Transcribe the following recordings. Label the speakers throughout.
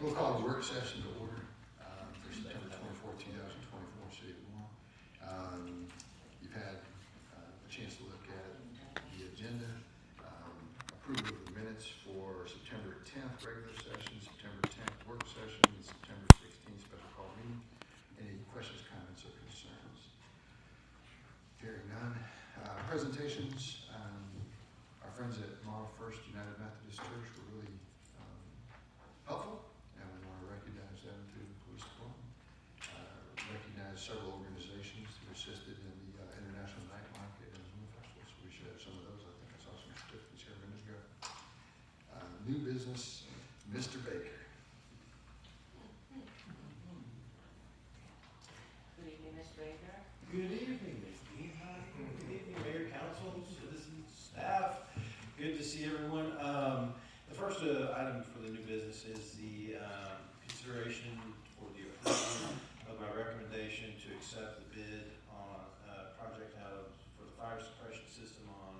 Speaker 1: We'll call the work session to order for September 24, 2024, City of Warren. You've had a chance to look at the agenda, approval of the minutes for September 10th regular session, September 10th work session, and September 16th special call meeting. Any questions, comments, or concerns? Hearing none. Presentations. Our friends at Model First United Methodist Church were really helpful, and we want to recognize them through the police department. Recognize several organizations that assisted in the International Night Market and Zoom Festival, so we should have some of those. I think I saw some certificates here a minute ago. New business, Mr. Baker.
Speaker 2: Good evening, Mr. Baker.
Speaker 3: Good evening, Ms. Dehan. Good evening, Mayor, Council, citizens, staff. Good to see everyone. The first item for the new business is the consideration for the approval of my recommendation to accept the bid on a project for the fire suppression system on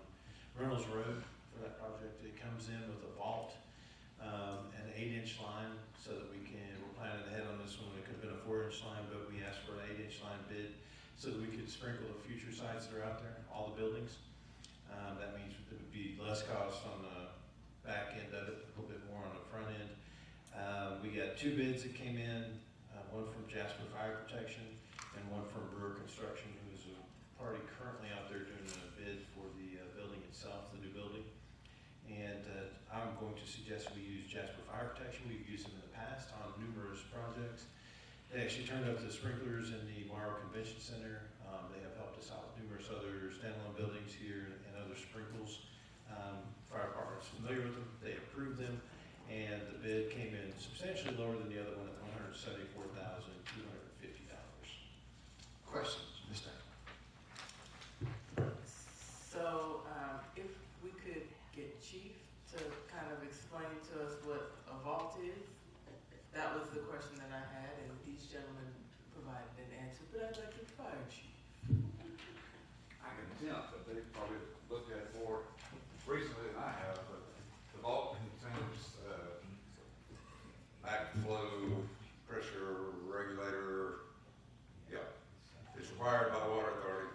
Speaker 3: Reynolds Road. For that project, it comes in with a vault, an 8-inch line, so that we're planning ahead on this one. It could have been a 4-inch line, but we asked for an 8-inch line bid so that we could sprinkle the future sites that are out there, all the buildings. That means it would be less cost on the back end of it, a little bit more on the front end. We got 2 bids that came in, one from Jasper Fire Protection and one from Brewer Construction, who is a party currently out there doing a bid for the building itself, the new building. And I'm going to suggest we use Jasper Fire Protection. We've used them in the past on numerous projects. They actually turned up the sprinklers in the Morrow Convention Center. They have helped us out with numerous other standalone buildings here and other sprinkles. Fire department's familiar with them. They approved them, and the bid came in substantially lower than the other one at $174,250.
Speaker 1: Questions, Ms. Knight?
Speaker 2: So, if we could get Chief to kind of explain to us what a vault is, that was the question that I had, and these gentlemen provided an answer, but I'd like the fire chief.
Speaker 4: I can attempt, but they probably looked at it more recently than I have, but the vault contains backflow pressure regulator. Yeah, it's required by the water authority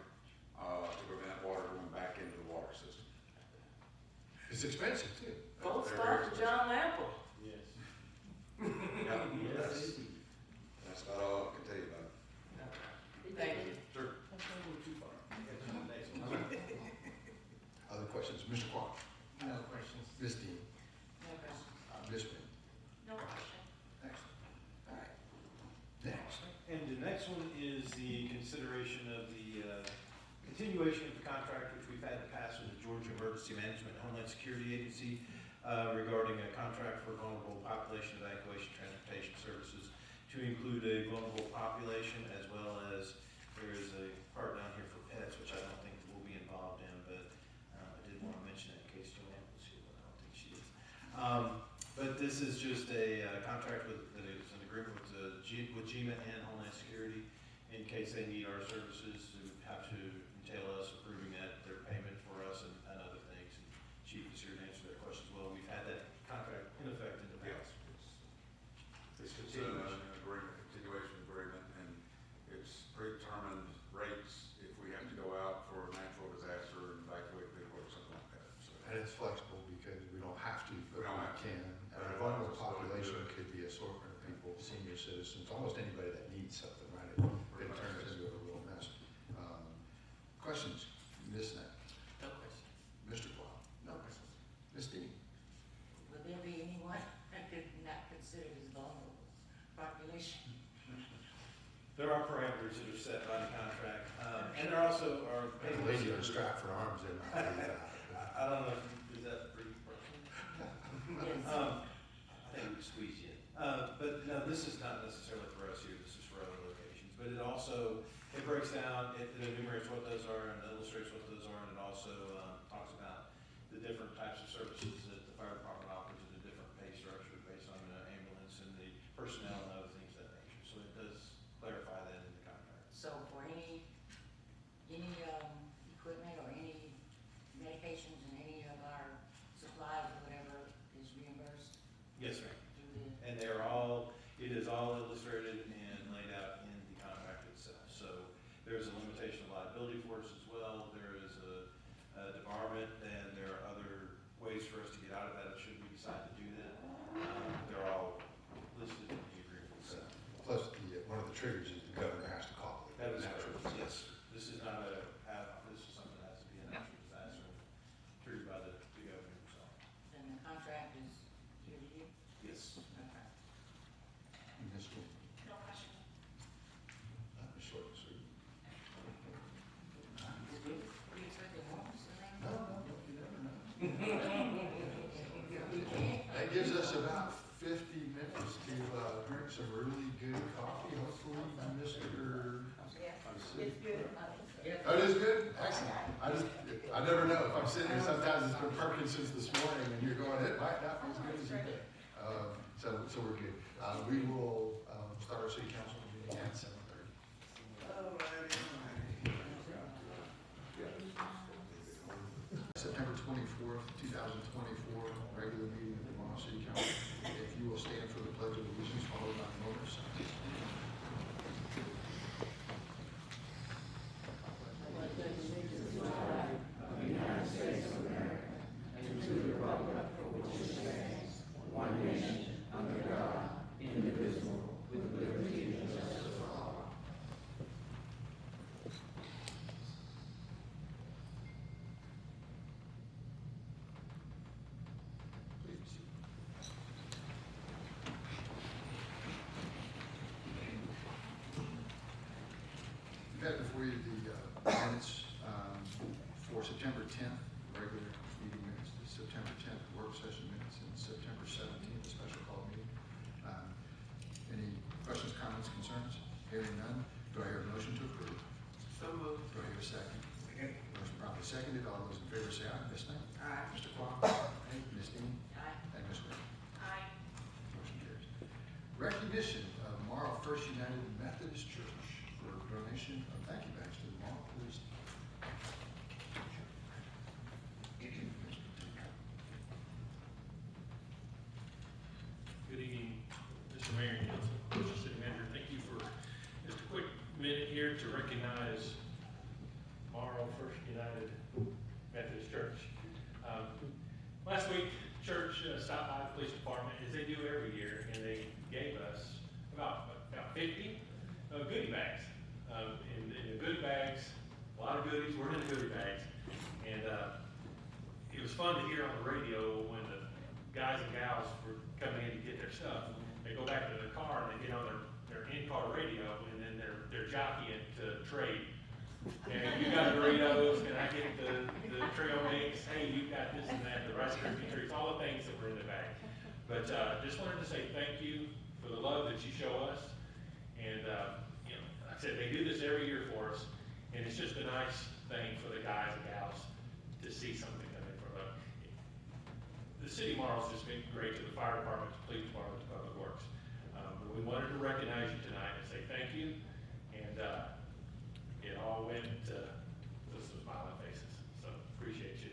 Speaker 4: to prevent water going back into the water system.
Speaker 1: It's expensive, too.
Speaker 2: Gold
Speaker 4: They're
Speaker 2: star
Speaker 4: very
Speaker 2: for John Lample.
Speaker 3: Yes.
Speaker 4: Yeah,
Speaker 3: Yes.
Speaker 4: that's about all I can tell you about it.
Speaker 2: Thank you.
Speaker 4: Sure.
Speaker 3: That's a little too far. Next one.
Speaker 1: Other questions? Mr. Clark?
Speaker 3: No questions.
Speaker 1: Ms. Dean?
Speaker 2: No question.
Speaker 1: Ms. Wynn?
Speaker 2: No question.
Speaker 1: Excellent. All right. Next.
Speaker 3: And the next one is the consideration of the continuation of the contract which we've had in the past with the Georgia Emergency Management and Homeland Security Agency regarding a contract for vulnerable population evacuation transportation services to include a vulnerable population, as well as there is a part down here for pets, which I don't think we'll be involved in, but I did want to mention it in case Joanne was here, but I don't think she is. But this is just a contract that is an agreement with GEMA and Homeland Security in case they need our services. It would have to entail us approving their payment for us and other things. And Chief is here to answer their questions. Well, we've had that contract in effect in the
Speaker 4: Yes,
Speaker 3: past.
Speaker 4: it's an agreement, continuation agreement, and it's predetermined rates if we have to go out for a natural disaster and evacuate people or something like that. So
Speaker 1: And it's flexible because we don't have to, but
Speaker 4: We don't
Speaker 1: we
Speaker 4: have to.
Speaker 1: can. And a vulnerable population could be assortment of people, senior citizens, almost anybody that needs something, right? It turns into a real mess. Questions? Ms. Knight?
Speaker 2: No question.
Speaker 1: Mr. Clark?
Speaker 2: No questions.
Speaker 1: Ms. Dean?
Speaker 5: Will there be anyone that could not consider as vulnerable population?
Speaker 3: There are parameters that are set by the contract, and there also are.
Speaker 1: And the lady on Stratford Arms in.
Speaker 3: I don't know, is that pretty personal?
Speaker 5: Yes.
Speaker 3: I think we can squeeze you in. But no, this is not necessarily for us here, this is for other locations. But it also, it breaks down, it enumerates what those are and illustrates what those are, and it also talks about the different types of services that the fire department offers in a different pay structure based on the ambulance and the personnel and other things of that nature. So it does clarify that in the contract.
Speaker 5: So for any equipment or any medications and any of our supplies or whatever is reimbursed
Speaker 3: Yes, sir.
Speaker 5: through the,
Speaker 3: And they're all It is all illustrated and laid out in the contract itself. So there's a limitation of liability for us as well. There is a debarment, and there are other ways for us to get out of that should we decide to do that. They're all listed in the agreement itself.
Speaker 1: Plus, one of the triggers is the governor has to call it.
Speaker 3: That is
Speaker 1: Natural
Speaker 3: correct. Yes, this is not a ad-hoc, this is something that has to be a natural disaster triggered by the governor himself.
Speaker 5: And the contract is year to year?
Speaker 3: Yes.
Speaker 5: Okay.
Speaker 1: Ms. Quinn?
Speaker 5: No question.
Speaker 1: Ms. Short and sweet.
Speaker 5: We expecting more, so then?
Speaker 1: No, you never know. That gives us about 50 minutes to drink some really good coffee, hopefully, Mr.
Speaker 5: It's good.
Speaker 1: Oh, it is good? Excellent. I never know. If I'm sitting here, sometimes it's been Parkinson's this morning, and you're going, it might not be as good as you think. So we're good. We will start our city council meeting at 7:30. September 24th, 2024, regular meeting of the Monroe City Council. If you will stand for the Pledge of Allegiance, followed by the moment of silence. Please be seated. You've had before you the minutes for September 10th, regular meeting minutes, the September 10th work session minutes, and September 17th, the special call meeting. Any questions, comments, concerns? Hearing none, do I hear a motion to approve?
Speaker 2: So moved.
Speaker 1: Do I hear a second? Motion promptly seconded. All those in favor say aye. Ms. Knight?
Speaker 2: Aye.
Speaker 1: Mr. Quam? Aye. Ms. Dean?
Speaker 5: Aye.
Speaker 1: And Ms. Green?
Speaker 2: Aye.
Speaker 1: Motion carries. Recognition of Morrow First United Methodist Church for donation of thank you bags to the Morrow Police.
Speaker 6: Good evening, Mr. Mayor and Council, Mr. City Manager. Thank you for just a quick minute here to recognize Morrow First United Methodist Church. Last week, church stopped by the police department, as they do every year, and they gave us about 50 goodie bags. In the goodie bags, a lot of goodies were in the goodie bags. And it was fun to hear on the radio when the guys and gals were coming in to get their stuff. They go back to their car and they get on their in-car radio, and then they're jockeying to trade. And you got Doritos, and I get the trail mix. Hey, you got this and that, the Rice Krispie treats, all the things that were in the bag. But just wanted to say thank you for the love that you show us. And like I said, they do this every year for us, and it's just a nice thing for the guys and gals to see something coming from them. The city of Morrow's just been great to the fire department, the police department, the public works. We wanted to recognize you tonight and say thank you, and it all went with some smiling faces, so appreciate you.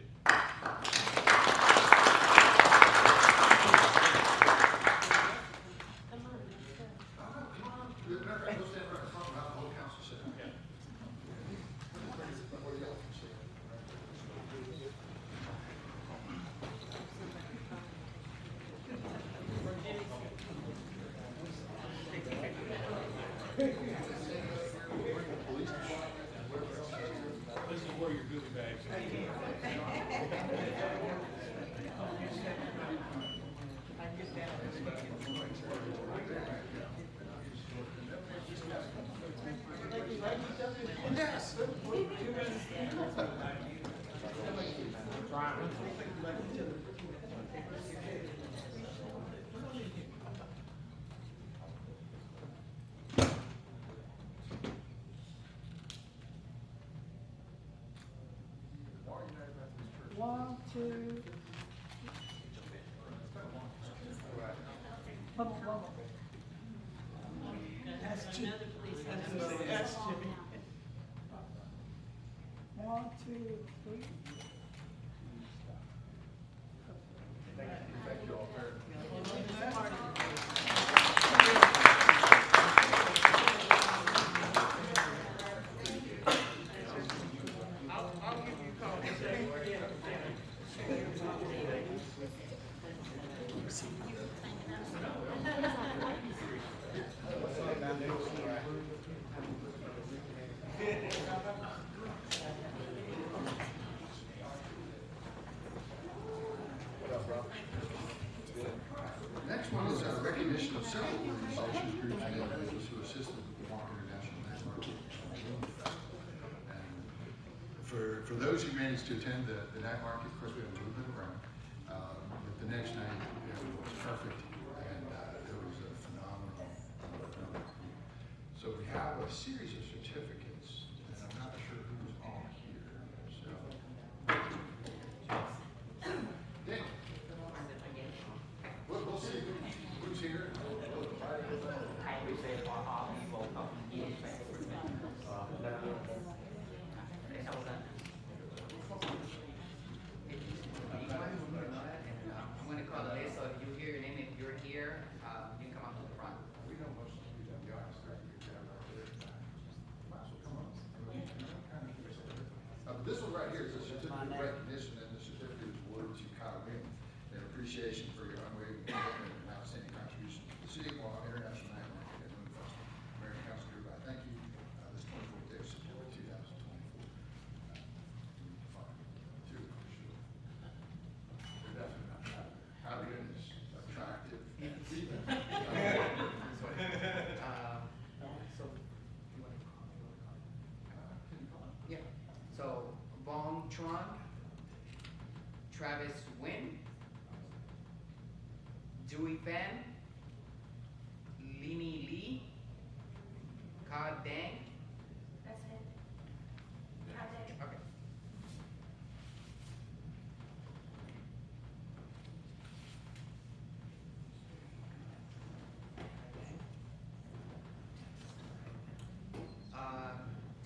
Speaker 1: We'll stand right in front, the whole council sit down.
Speaker 6: Yeah.
Speaker 1: Before the elephant stand.
Speaker 6: This is where your goodie bags are.
Speaker 7: One, two. One more. That's Jimmy. That's Jimmy. One, two, three.
Speaker 1: Thank you all very much. several organizations, groups, and individuals who assisted with the Walk International Network. And for those who managed to attend the night market, of course, we had a little bit of rain, but the next night was perfect, and it was a phenomenal. So we have a series of certificates, and I'm not sure who's on here, so. Dan, we'll see who's here.
Speaker 8: I will say for all people from each I'm going to call the list, so if you hear your name, if you're here, you can come up to the front.
Speaker 1: We know most of you, to be honest, I think you're right there. Might as well come on. This one right here is a certificate of recognition, and the certificate is awarded to Kyle Wing in appreciation for your unwavering commitment and outstanding contribution to the City of Wausau International Night Market and Moon Festival. Mayor and Council, hereby thank you. This 24th day of September 2024. Two, for sure. They're definitely not shy. Kyle Wing is attractive.
Speaker 8: So, you want to call? Yeah. So, Bong Chuan, Travis Nguyen, Dewey Fan, Lini Lee, Ka Dang.
Speaker 5: That's it.
Speaker 8: Okay.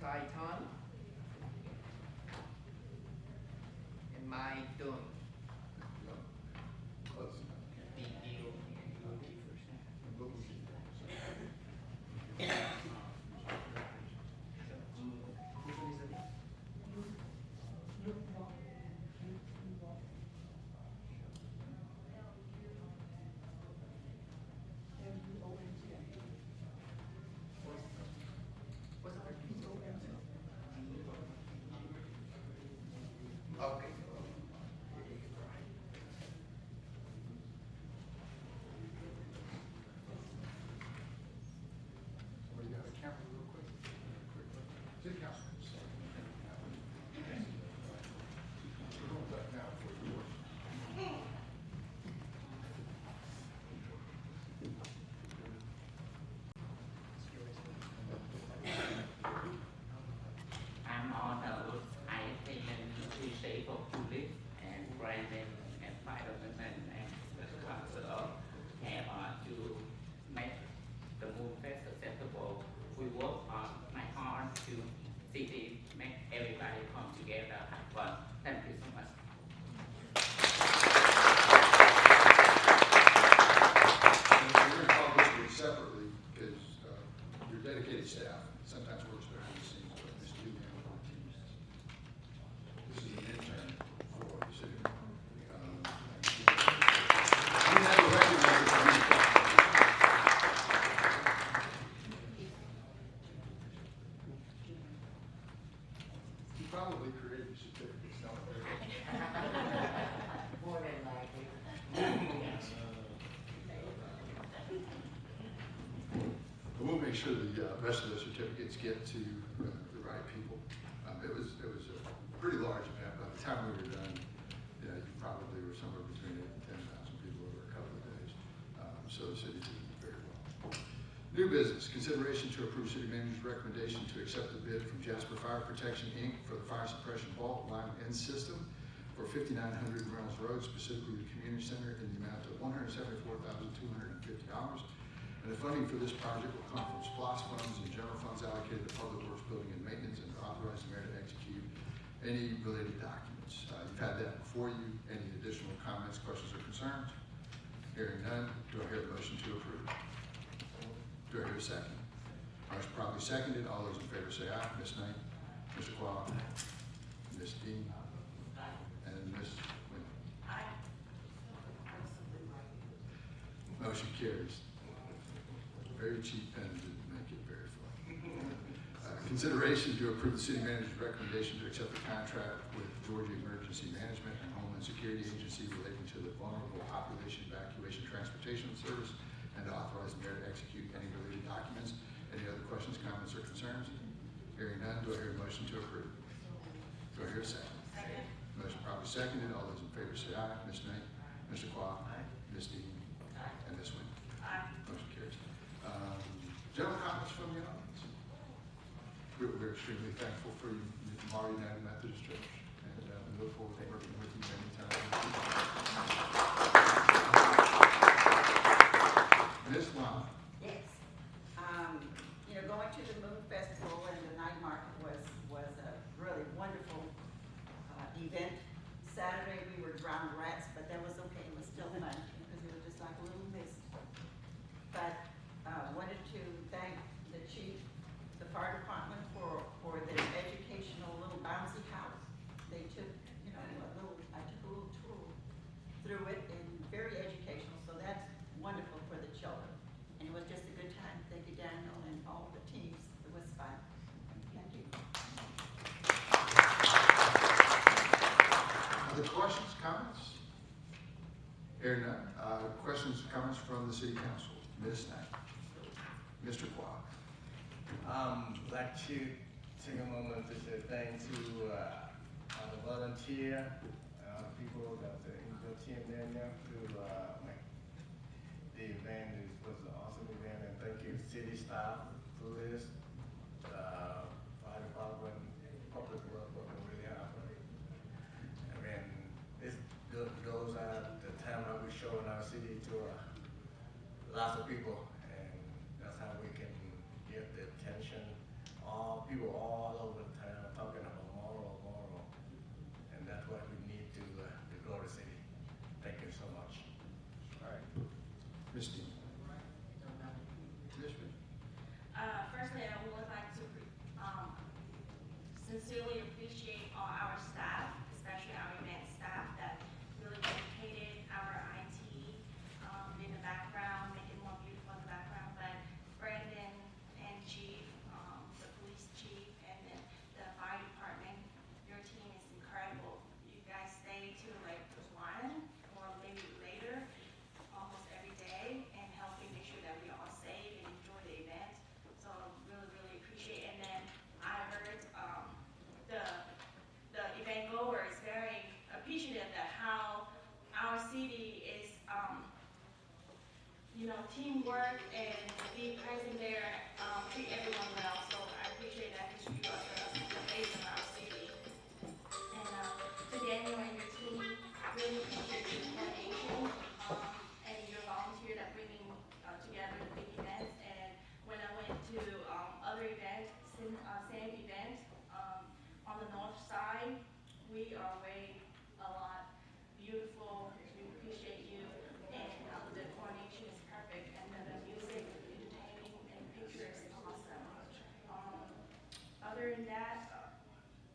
Speaker 8: Tai Tan and Mai Dun.
Speaker 1: Close enough.
Speaker 8: Okay.
Speaker 1: Somebody got a camera real quick? City Council. We're going back now for yours.
Speaker 8: I'm honored. I think appreciate for police and private and firemen and the council have to make the Moon Fest successful. We work on my heart to city, make everybody come together, have fun. Thank you so much.
Speaker 1: And we're going to call this one separately because your dedicated staff sometimes works behind the scenes, but this two man on teams. This is an intern for the city. We have to recognize it. You probably created the certificates, don't you?
Speaker 5: More than likely.
Speaker 1: And we'll make sure the rest of the certificates get to the right people. It was a pretty large event. By the time we were done, you probably were somewhere between 8,000 and 10,000 people over a couple of days. So the city did very well. New business, consideration to approve city manager's recommendation to accept the bid from Jasper Fire Protection, Inc. for the fire suppression vault line end system for 5900 Reynolds Road, specifically the community center, in the amount of $174,250. And the funding for this project will come from SPOS funds and general funds allocated to public works, building and maintenance, and authorize the mayor to execute any related documents. You've had that before you. Any additional comments, questions, or concerns? Hearing none, do I hear a motion to approve? Do I hear a second? Motion probably seconded. All those in favor say aye. Ms. Knight, Mr. Qual, Ms. Dean, and Ms. Wynn. Motion carries. Very cheap pen didn't make it very far. Consideration to approve the city manager's recommendation to accept the contract with Georgia Emergency Management and Homeland Security Agency relating to the Vulnerable Population Evacuation Transportation Service and to authorize the mayor to execute any related documents. Any other questions, comments, or concerns? Hearing none, do I hear a motion to approve? Do I hear a second?
Speaker 5: Second.
Speaker 1: Motion probably seconded. All those in favor say aye. Ms. Knight? Mr. Quah? Ms. Dean? And Ms. Wynn?
Speaker 5: Aye.
Speaker 1: Motion carries. General comments from the audience? We're extremely thankful for you, Mara United Methodist Church, and we look forward to working with you anytime in the future. Ms. Lyon?
Speaker 9: Yes. Going to the Moon Festival and the night market was a really wonderful event. Saturday, we were drowned rats, but that was okay. It was still fun because it was just like a little mist. But wanted to thank the chief, the fire department for their educational little bouncy house. They took, I took a little tour through it and very educational. So that's wonderful for the children. And it was just a good time. Thank you, Daniel, and all the teams. It was fun. Thank you.
Speaker 1: Other questions, comments? Hearing none. Questions, comments from the city council? Ms. Knight? Mr. Quah?
Speaker 10: Like to take a moment to say thank to all the volunteer, people that in the team there now to make the event. It was an awesome event, and thank you city staff, police, fire department, public works working really hard. I mean, this goes at the time that we show in our city to lots of people, and that's how we can get the attention. All people all over the town talking about moral, and that's what we need to grow the city. Thank you so much.
Speaker 1: All right. Ms. Dean? Yes, ma'am.
Speaker 11: Firstly, I would like to sincerely appreciate all our staff, especially our event staff that really dedicated our IT in the background, make it more beautiful in the background. But Brandon and Chief, the police chief, and then the fire department, your team is incredible. You guys stay till like 1 or maybe later, almost every day, and helping make sure that we all safe and enjoy the event. So really appreciate it. And then I heard the event goer is very appreciative that how our city is teamwork and being present there, treat everyone well. So I appreciate that because you are the face of our city. And to Daniel and your team, really appreciate your coordination and your volunteer that bringing together the big events. And when I went to other events, same event on the north side, we are way a lot beautiful. We appreciate you, and the coordination is perfect, and then the music, entertaining, and pictures is awesome. Other than that,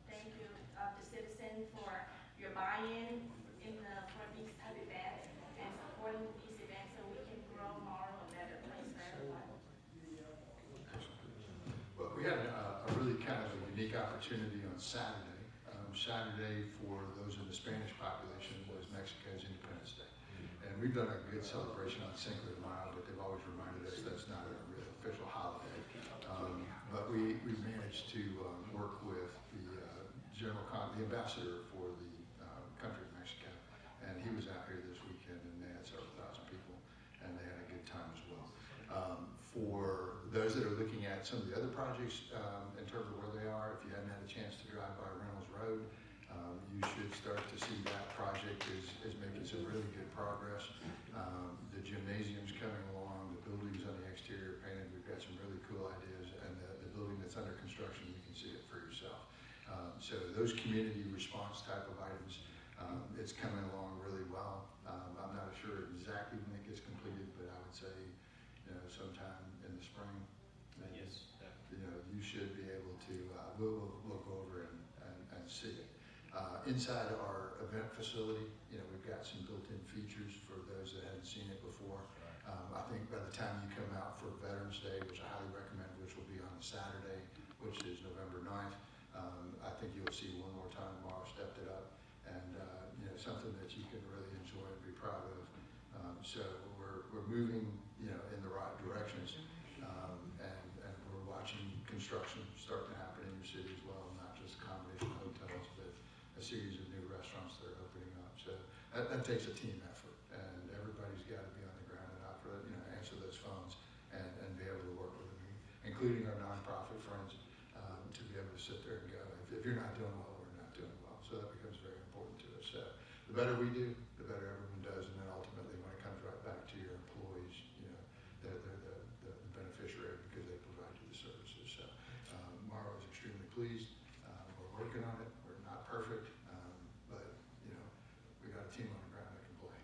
Speaker 11: thank you, the citizen, for your buy-in for these type of events and supporting these events so we can grow tomorrow a better place for everyone.
Speaker 1: Well, we had a really kind of a unique opportunity on Saturday. Saturday, for those in the Spanish population, was Mexico's Independence Day. And we've done a good celebration on Cinco de Mayo, but they've always reminded us that's not a real official holiday. But we managed to work with the ambassador for the country of Mexico, and he was out here this weekend, and they had several thousand people, and they had a good time as well. For those that are looking at some of the other projects in terms of where they are, if you hadn't had a chance to drive by Reynolds Road, you should start to see that project is making some really good progress. The gymnasium's coming along, the building's on the exterior painted, we've got some really cool ideas, and the building that's under construction, you can see it for yourself. So those community response type of items, it's coming along really well. I'm not sure exactly when it gets completed, but I would say sometime in the spring.
Speaker 3: Yes.
Speaker 1: You should be able to, we'll go over and see it. Inside our event facility, we've got some built-in features for those that haven't seen it before. I think by the time you come out for Veterans Day, which I highly recommend, which will be on Saturday, which is November 9th, I think you'll see one more time Mara stepped it up, and something that you can really enjoy and be proud of. So we're moving you know, in the right directions. And we're watching construction starting to happen in your city as well, not just a combination of hotels, but a series of new restaurants that are opening up. So that takes a team effort, and everybody's got to be on the ground and out for, you know, answer those phones and be able to work with them, including our nonprofit friends, to be able to sit there and go, if you're not doing well, we're not doing well. So that becomes very important to us. So the better we do, the better everyone does, and then ultimately when it comes right back to your employees, you know, they're the beneficiary because they provide you the services. So Mara was extremely pleased. We're working on it. We're not perfect, but you know, we got a team on the ground that can play.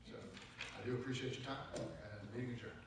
Speaker 1: So I do appreciate your time, and meeting adjourned.